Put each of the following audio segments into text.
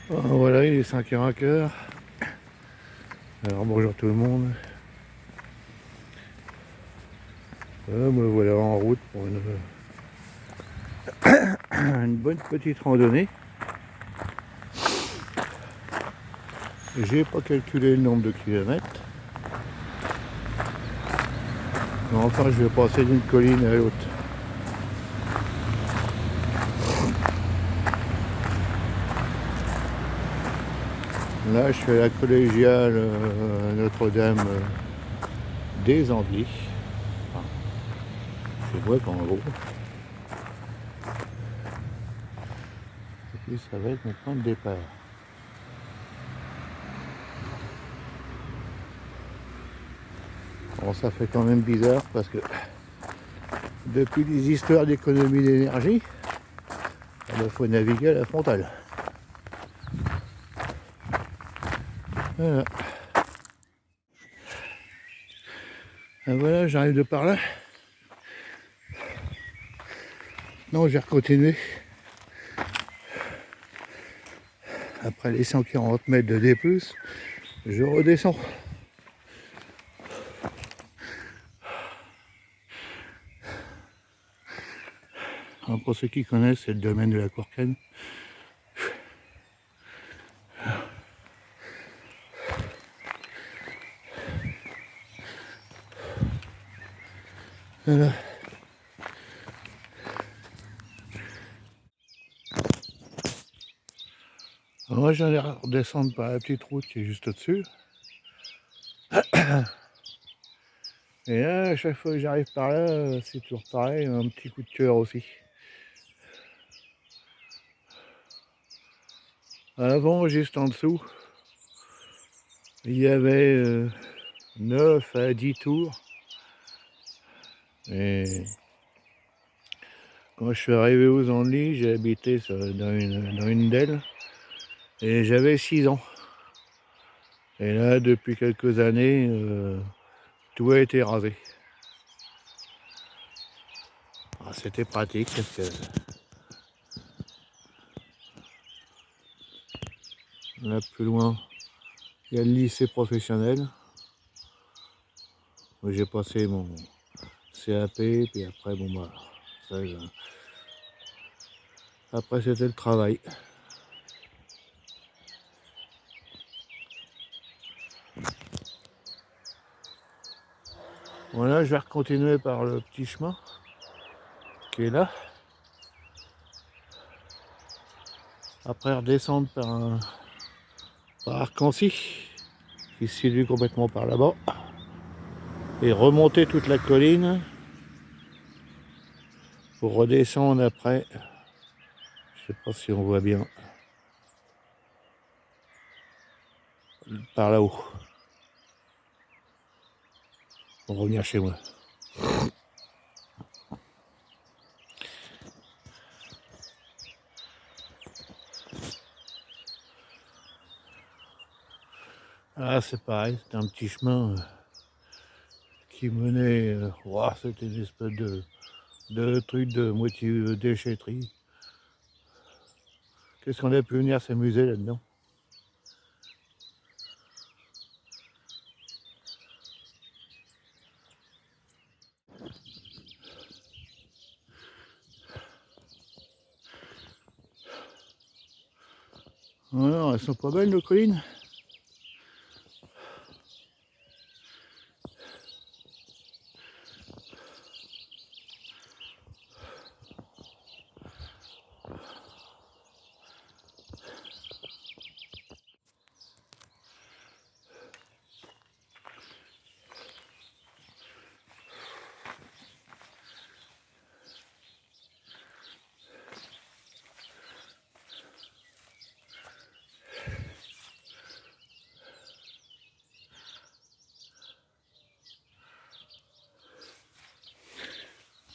Voilà, il est 5h15. Alors bonjour tout le monde. Me voilà en route pour une bonne petite randonnée. J'ai pas calculé le nombre de kilomètres. Mais enfin, je vais passer d'une colline à l'autre. Là, je suis à la collégiale Notre-Dame des Andelys. Enfin, c'est vrai qu'en gros. Et puis ça va être mon point de départ. Bon, ça fait quand même bizarre parce que depuis les histoires d'économie d'énergie, il faut naviguer à la frontale. Voilà. Et voilà, j'arrive de par là. Non, j'ai continué. Après les 140 mètres de D+, je redescends. Alors pour ceux qui connaissent, c'est le domaine de la Courcane. Voilà. Alors moi, j'allais redescendre par la petite route qui est juste au-dessus. Et là, à chaque fois que j'arrive par là, c'est toujours pareil, un petit coup de cœur aussi. Avant, juste en dessous, il y avait 9 à 10 tours. Et quand je suis arrivé aux Andelys, j'ai habité dans une d'elles. Et j'avais 6 ans. Et là, depuis quelques années, tout a été rasé. C'était pratique parce que là plus loin, il y a le lycée professionnel où j'ai passé mon CAP, puis après bon bah après c'était le travail. Voilà, je vais continuer par le petit chemin qui est là. Après redescendre par Arcancy, qui se situe complètement par là-bas. Et remonter toute la colline pour redescendre après. Je sais pas si on voit bien. Par là-haut. Pour revenir chez moi. Ah, c'est pareil, c'était un petit chemin qui menait. C'était une espèce de truc de moitié déchetterie. Qu'est-ce qu'on a pu venir s'amuser là-dedans? Alors, elles sont pas belles nos collines.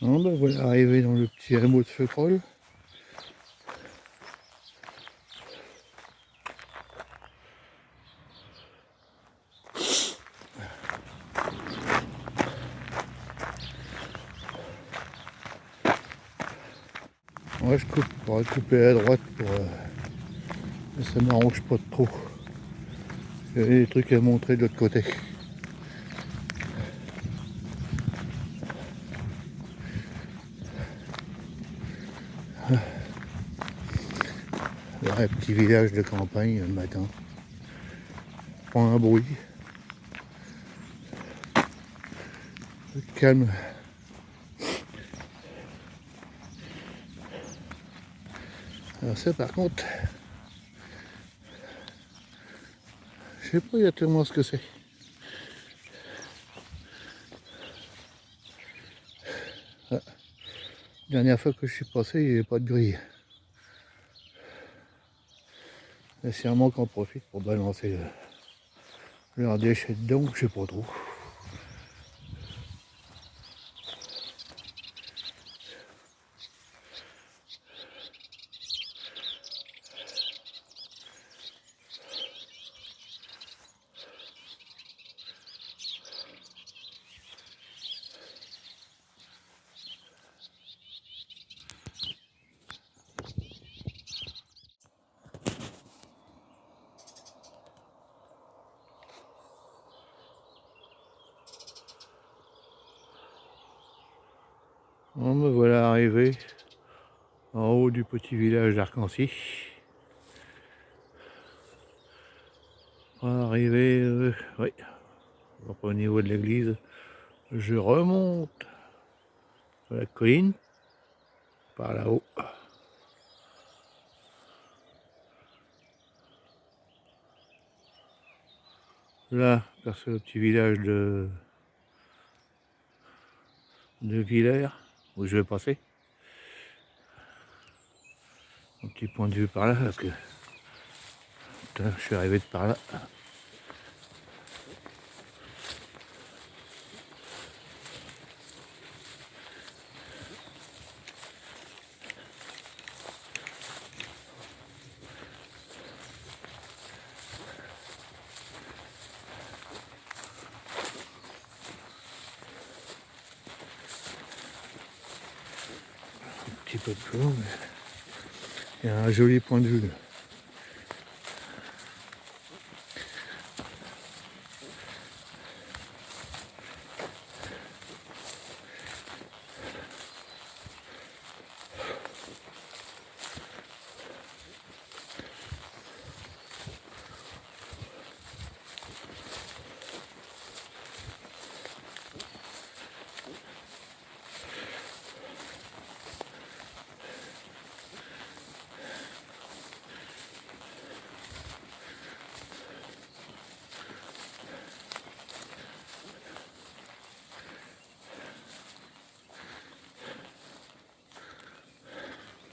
Bon, ben voilà, arrivé dans le petit hameau de Feucrol. Moi je coupe pour couper à droite pour Mais ça m'arrange pas trop. Il y a des trucs à montrer de l'autre côté. Un petit village de campagne le matin. Pas un bruit. Calme. Alors ça par contre, je sais pas exactement ce que c'est. Ah. Dernière fois que je suis passé, il n'y avait pas de grille. Et sûrement qu'on profite pour balancer leurs déchets dedans, je sais pas trop. Bon, me voilà arrivé en haut du petit village d'Arcancy. Arrivé, oui, au niveau de l'église, je remonte sur la colline, par là-haut. Là, c'est le petit village de Villers, où je vais passer. Un petit point de vue par là, parce que putain, je suis arrivé de par là. Un petit peu plus long, mais il y a un joli point de vue là.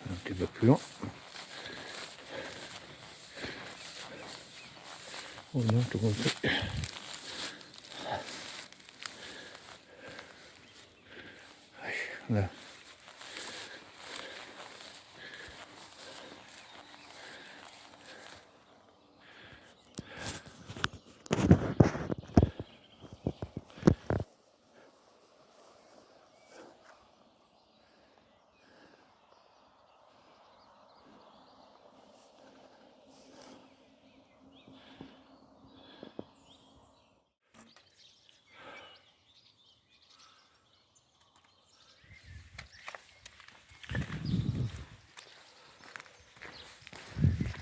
Un petit peu plus loin. Oh non, tout compris. Là.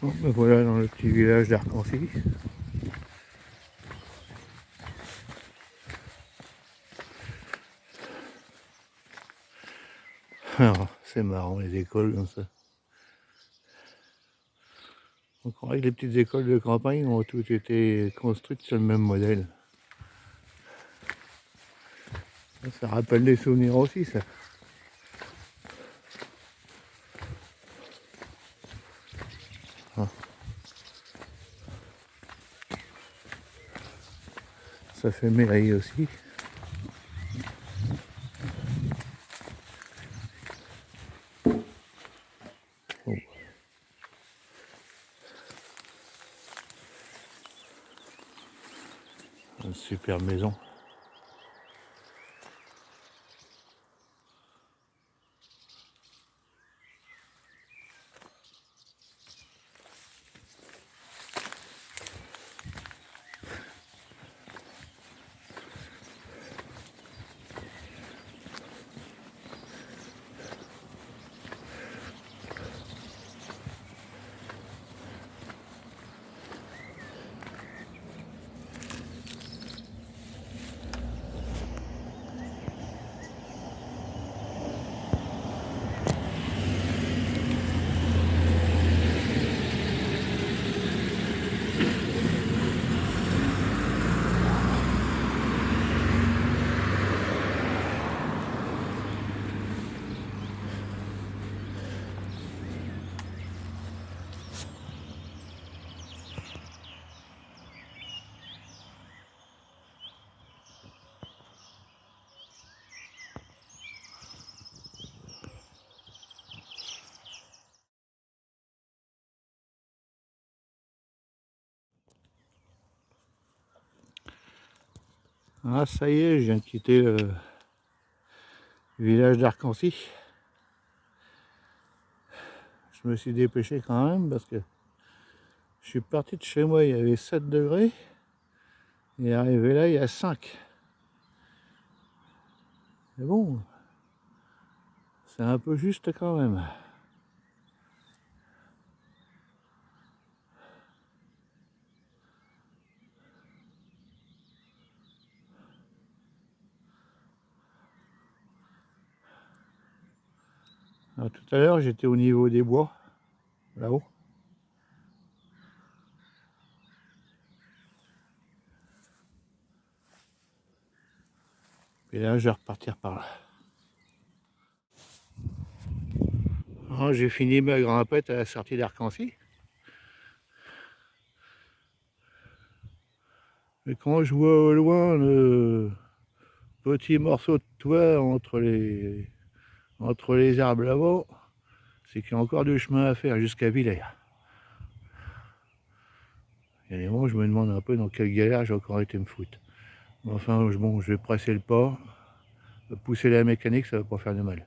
Bon, ben voilà dans le petit village d'Arcancy. Alors, c'est marrant les écoles comme ça. On croirait que les petites écoles de campagne ont toutes été construites sur le même modèle. Ça rappelle des souvenirs aussi, ça. Ah. Ça fait mairie aussi. Bon. Une super maison. Ah ça y est, je viens de quitter le village d'Arcancy. Je me suis dépêché quand même parce que je suis parti de chez moi, il y avait 7 degrés. Et arrivé là, il y a 5. Mais bon, c'est un peu juste quand même. Alors, tout à l'heure, j'étais au niveau des bois, là-haut. Et là, je vais repartir par là. Alors, j'ai fini ma grimpette à la sortie d'Arcancy. Et quand je vois au loin le petit morceau de toit entre les arbres là-bas, c'est qu'il y a encore du chemin à faire jusqu'à Villers. Il y a des moments où je me demande un peu dans quelle galère j'ai encore été me foutre. Enfin, bon, je vais presser le pas, pousser la mécanique, ça va pas faire de mal.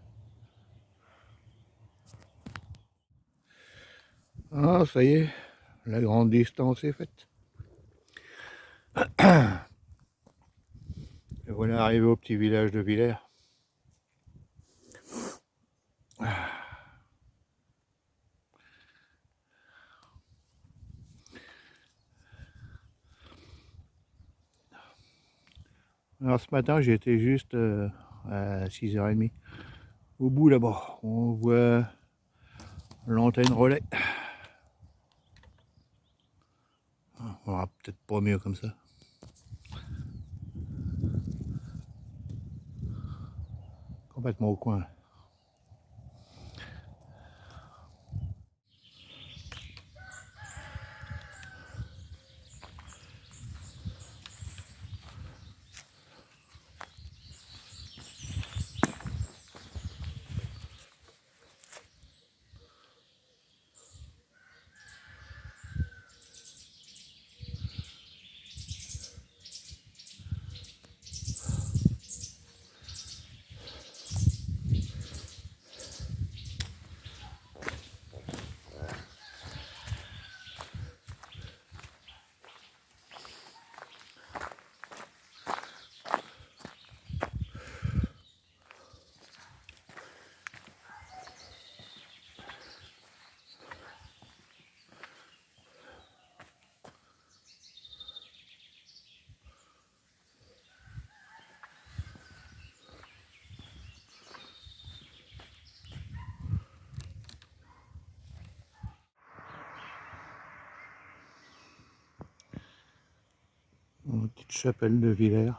Ah, ça y est, la grande distance est faite. Et voilà arrivé au petit village de Villers. Alors ce matin, j'étais juste à 6h30. Au bout là-bas, on voit l'antenne relais. On aura peut-être pas mieux comme ça. Complètement au coin. Une petite chapelle de Villers.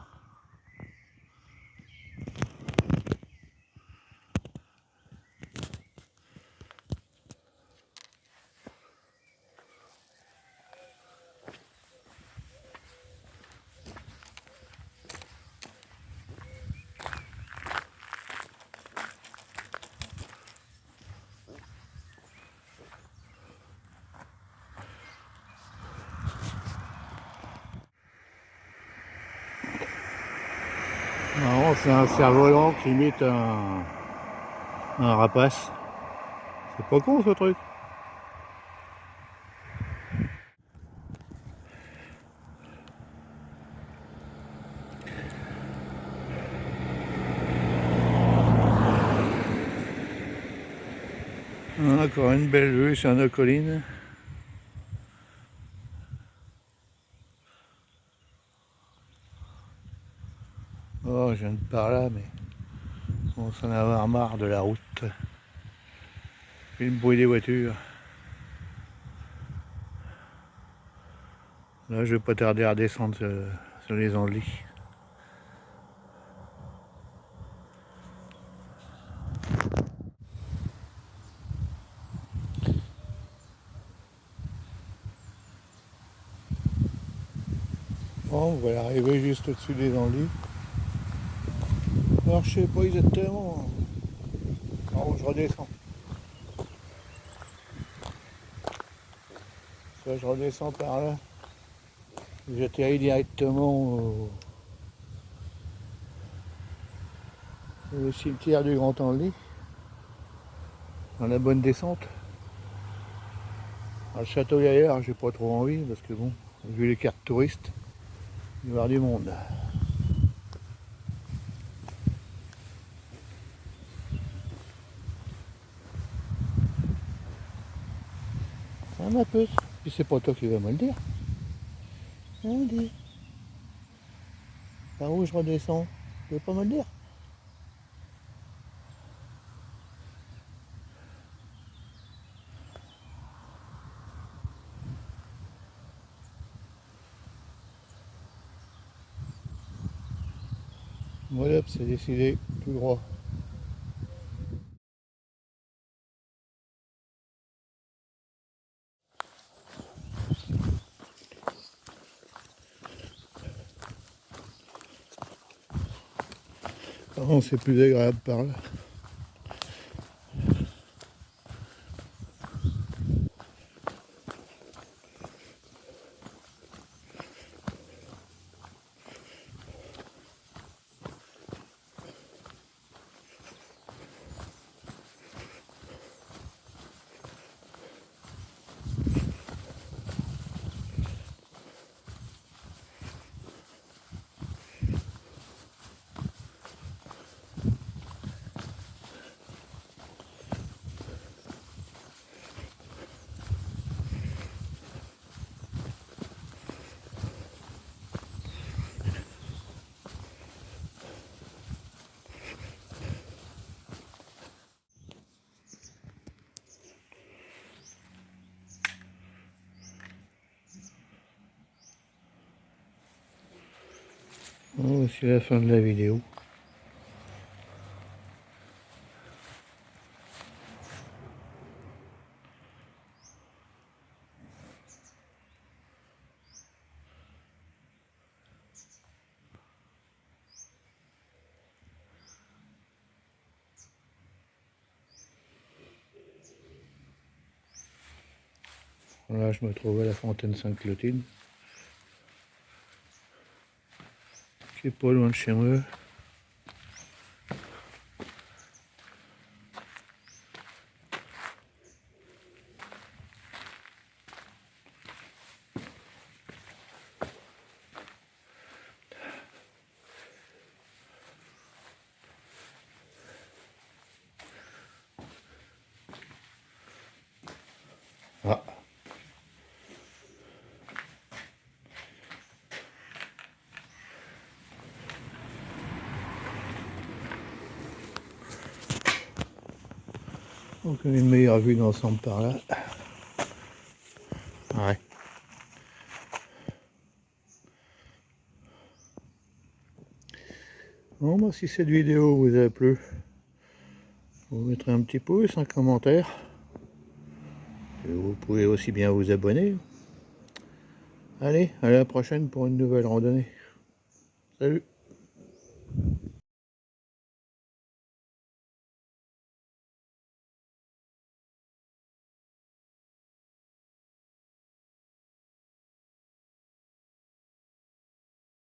Non, c'est un cerf-volant qui imite un rapace. C'est pas con ce truc. Encore une belle vue sur nos collines. Oh, je viens de par là, mais on s'en avoir marre de la route. Et le bruit des voitures. Là, je vais pas tarder à redescendre sur les Andelys. Bon, on va arriver juste au-dessus des Andelys. Alors, je sais pas exactement par où je redescends. Soit je redescends par là, j'atterris directement Le cimetière du Grand Andelys, dans la bonne descente. Alors, le château Gaillard, j'ai pas trop envie parce que bon, vu les cartes touristes, il va y avoir du monde. Ah ma puce, puis c'est pas toi qui vas me le dire. On dit. Par où je redescends? Tu veux pas me le dire? Voilà, c'est décidé, tout droit. Par contre, c'est plus agréable par là. Bon, c'est la fin de la vidéo. Là, je me trouve à la fontaine Sainte-Clotilde, qui est pas loin de chez moi. Ah. Donc une meilleure vue d'ensemble par là. Ouais. Bon, bah, si cette vidéo vous a plu, vous mettrez un petit pouce, un commentaire. Et vous pouvez aussi bien vous abonner. Allez, à la prochaine pour une nouvelle randonnée. Salut!